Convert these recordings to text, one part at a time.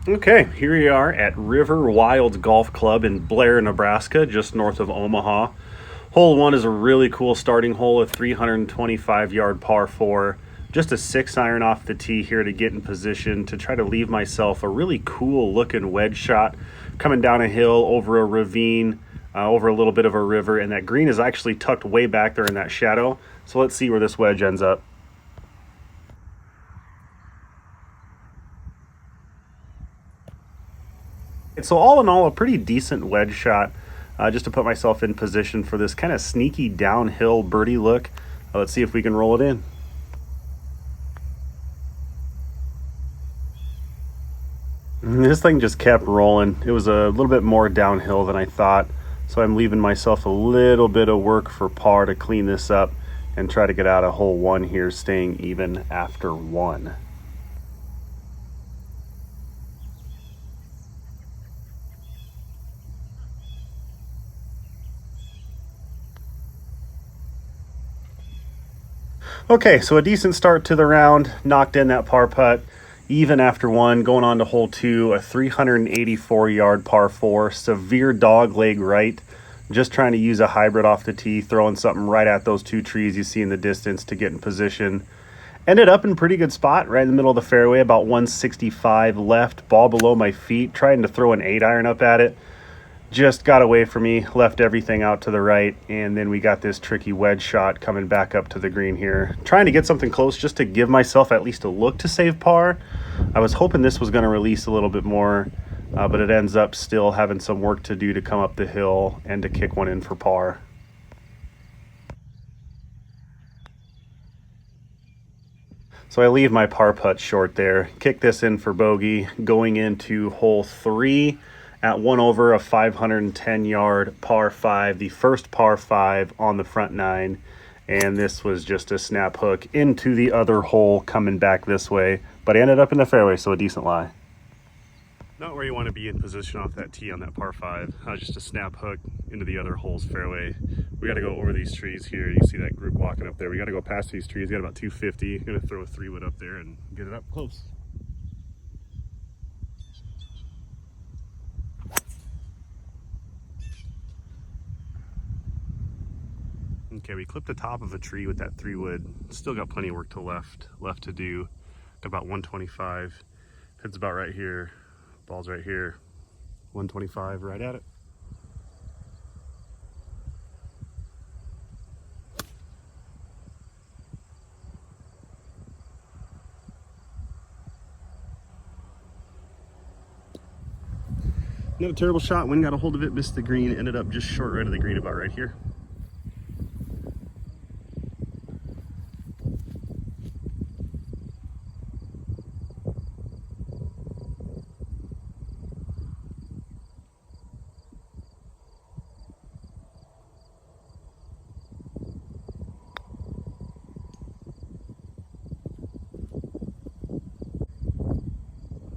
Okay, here we are at River Wild Golf Club in Blair, Nebraska, just north of Omaha. Hole 1 is a really cool starting hole, a 325-yard par 4. Just a 6-iron off the tee here to get in position to try to leave myself a really cool looking wedge shot coming down a hill over a ravine, over a little bit of a river, and that green is actually tucked way back there in that shadow. So let's see where this wedge ends up. So all in all, a pretty decent wedge shot, just to put myself in position for this kind of sneaky downhill birdie look. Let's see if we can roll it in. This thing just kept rolling. It was a little bit more downhill than I thought, so I'm leaving myself a little bit of work for par to clean this up and try to get out of hole 1 here, staying even after 1. Okay, so a decent start to the round, knocked in that par putt, even after 1, going on to hole 2, a 384-yard par 4, severe dog leg right, just trying to use a hybrid off the tee, throwing something right at those 2 trees you see in the distance to get in position. Ended up in a pretty good spot, right in the middle of the fairway, about 165 left, ball below my feet, trying to throw an 8-iron up at it. Just got away from me, left everything out to the right, and then we got this tricky wedge shot coming back up to the green here. Trying to get something close just to give myself at least a look to save par. I was hoping this was going to release a little bit more, but it ends up still having some work to do to come up the hill and to kick one in for par. So I leave my par putt short there, kick this in for bogey, going into hole 3 at 1 over, a 510-yard par 5, the first par 5 on the front 9, and this was just a snap hook into the other hole coming back this way, but I ended up in the fairway, so a decent lie. Not where you want to be in position off that tee on that par 5. Just a snap hook into the other hole's fairway. We got to go over these trees here. You see that group walking up there. We got to go past these trees. We got about 250. I'm going to throw a 3-wood up there and get it up close. Okay, we clipped the top of a tree with that 3-wood. Still got plenty of work left to do. Got about 125. Head's about right here. Ball's right here. 125 right at it. Not a terrible shot. Wind got a hold of it, missed the green, ended up just short right of the green, about right here.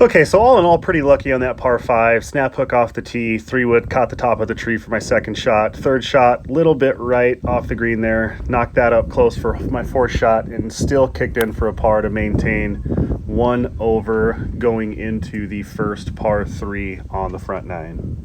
Okay, so all in all, pretty lucky on that par 5. Snap hook off the tee, 3-wood, caught the top of the tree for my second shot. Third shot, little bit right off the green there. Knocked that up close for my 4th shot and still kicked in for a par to maintain 1 over going into the first par 3 on the front 9.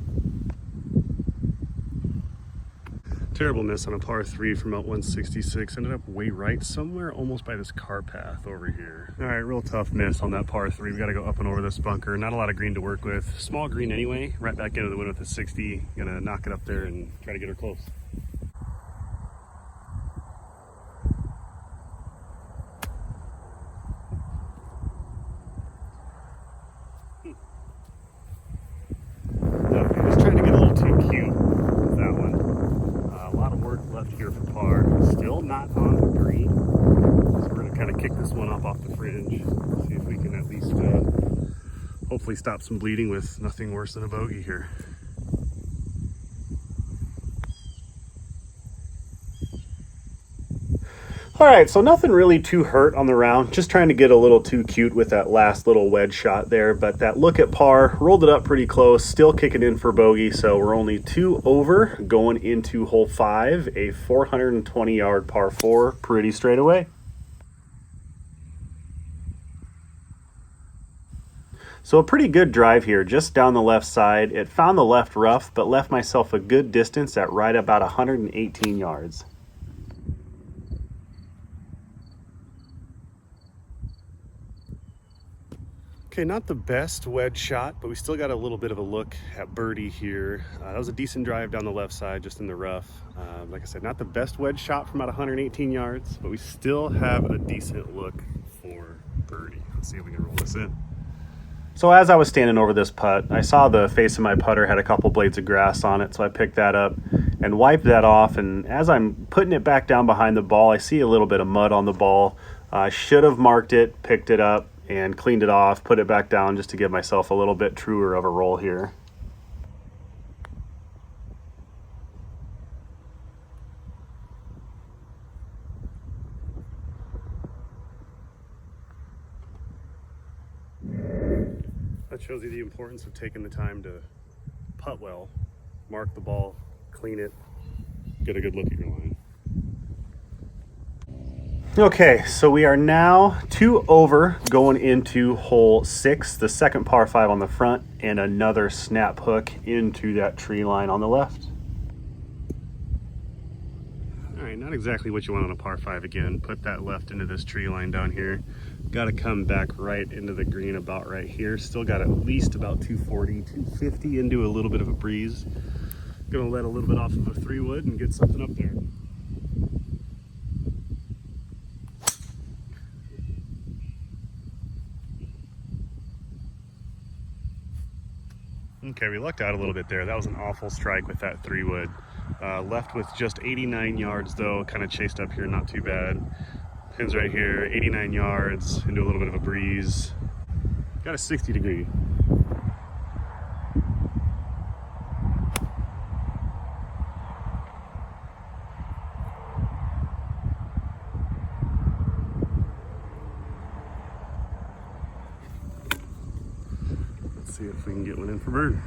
Terrible miss on a par 3 from about 166. Ended up way right, somewhere almost by this car path over here. All right, real tough miss on that par 3. We got to go up and over this bunker. Not a lot of green to work with. Small green anyway. Right back into the wind with a 60. Gonna knock it up there and try to get her close. Okay, just trying to get a little too cute with that one. A lot of work left here for par. Still not on the green. So we're gonna kind of kick this one up off the fringe. See if we can at least hopefully stop some bleeding with nothing worse than a bogey here. All right, so nothing really too hurt on the round. Just trying to get a little too cute with that last little wedge shot there. But that look at par, rolled it up pretty close, still kicking in for bogey. So we're only 2 over going into hole 5, a 420-yard par 4, pretty straight away. So a pretty good drive here, just down the left side. It found the left rough, but left myself a good distance at right about 118 yards. Okay, not the best wedge shot, but we still got a little bit of a look at birdie here. That was a decent drive down the left side, just in the rough. Like I said, not the best wedge shot from about 118 yards, but we still have a decent look for birdie. Let's see if we can roll this in. So as I was standing over this putt, I saw the face of my putter had a couple blades of grass on it, so I picked that up and wiped that off. And as I'm putting it back down behind the ball, I see a little bit of mud on the ball. I should have marked it, picked it up, and cleaned it off, put it back down just to give myself a little bit truer of a roll here. That shows you the importance of taking the time to putt well, mark the ball, clean it, get a good look at your line. Okay, so we are now 2 over going into hole 6, the second par 5 on the front, and another snap hook into that tree line on the left. All right, not exactly what you want on a par 5 again. Put that left into this tree line down here. Got to come back right into the green about right here. Still got at least about 240, 250 into a little bit of a breeze. Gonna let a little bit off of a 3-wood and get something up there. Okay, we lucked out a little bit there. That was an awful strike with that 3-wood. Left with just 89 yards though, kind of chased up here, not too bad. Pins right here, 89 yards, into a little bit of a breeze. Got a 60 degree. Let's see if we can get one in for bird.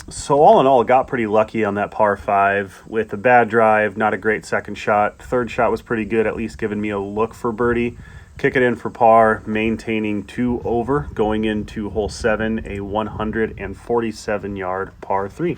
So all in all, got pretty lucky on that par 5 with a bad drive, not a great second shot. Third shot was pretty good, at least giving me a look for birdie. Kick it in for par, maintaining 2 over, going into hole 7, a 147-yard par 3.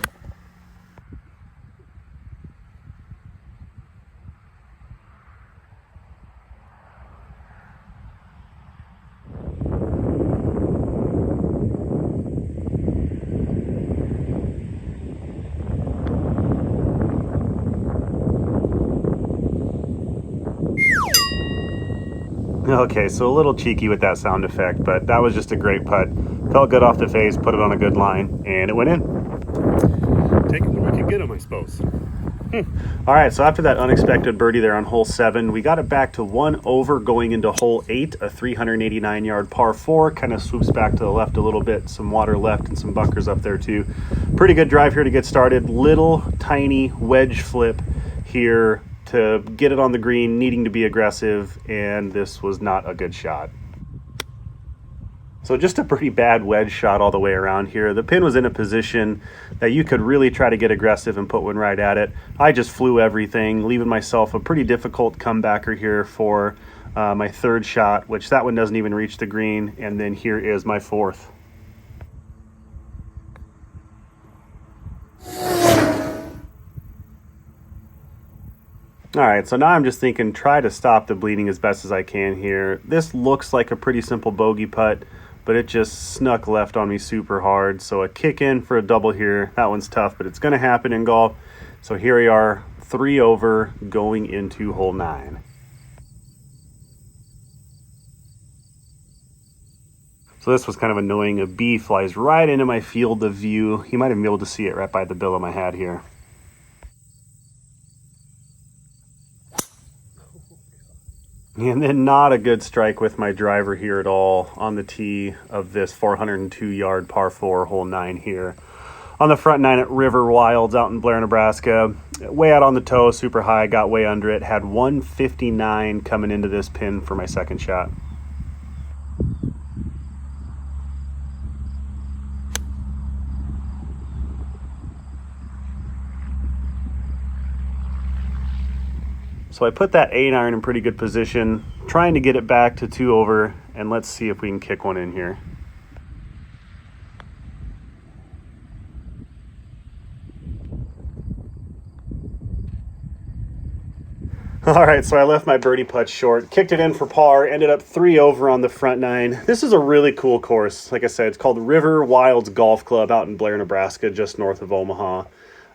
Okay, so a little cheeky with that sound effect, but that was just a great putt. Felt good off the face, put it on a good line, and it went in. Take him where we can get him, I suppose. All right, so after that unexpected birdie there on hole 7, we got it back to 1 over going into hole 8, a 389-yard par 4. Kind of swoops back to the left a little bit, some water left and some bunkers up there too. Pretty good drive here to get started. Little tiny wedge flip here to get it on the green, needing to be aggressive, and this was not a good shot. So just a pretty bad wedge shot all the way around here. The pin was in a position that you could really try to get aggressive and put one right at it. I just flew everything, leaving myself a pretty difficult comebacker here for my third shot, which that one doesn't even reach the green, and then here is my fourth. All right, so now I'm just thinking, try to stop the bleeding as best as I can here. This looks like a pretty simple bogey putt, but it just snuck left on me super hard. So a kick in for a double here. That one's tough, but it's going to happen in golf. So here we are, 3 over going into hole 9. So this was kind of annoying. A bee flies right into my field of view. You might even be able to see it right by the bill of my hat here. And then not a good strike with my driver here at all on the tee of this 402-yard par 4, hole 9 here. On the front 9 at River Wilds out in Blair, Nebraska. Way out on the toe, super high, got way under it. Had 159 coming into this pin for my second shot. So I put that 8-iron in pretty good position, trying to get it back to 2 over, and let's see if we can kick one in here. All right, so I left my birdie putt short, kicked it in for par, ended up 3 over on the front 9. This is a really cool course. Like I said, it's called River Wilds Golf Club out in Blair, Nebraska, just north of Omaha.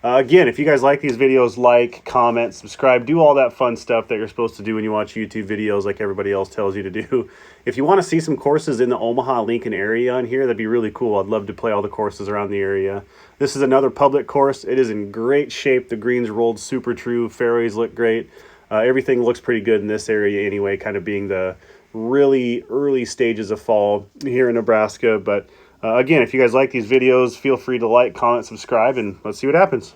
Again, if you guys like these videos, like, comment, subscribe, do all that fun stuff that you're supposed to do when you watch YouTube videos like everybody else tells you to do. If you want to see some courses in the Omaha-Lincoln area on here, that'd be really cool. I'd love to play all the courses around the area. This is another public course. It is in great shape. The greens rolled super true. Fairways look great. Everything looks pretty good in this area anyway, kind of being the really early stages of fall here in Nebraska. But again, if you guys like these videos, feel free to like, comment, subscribe, and let's see what happens.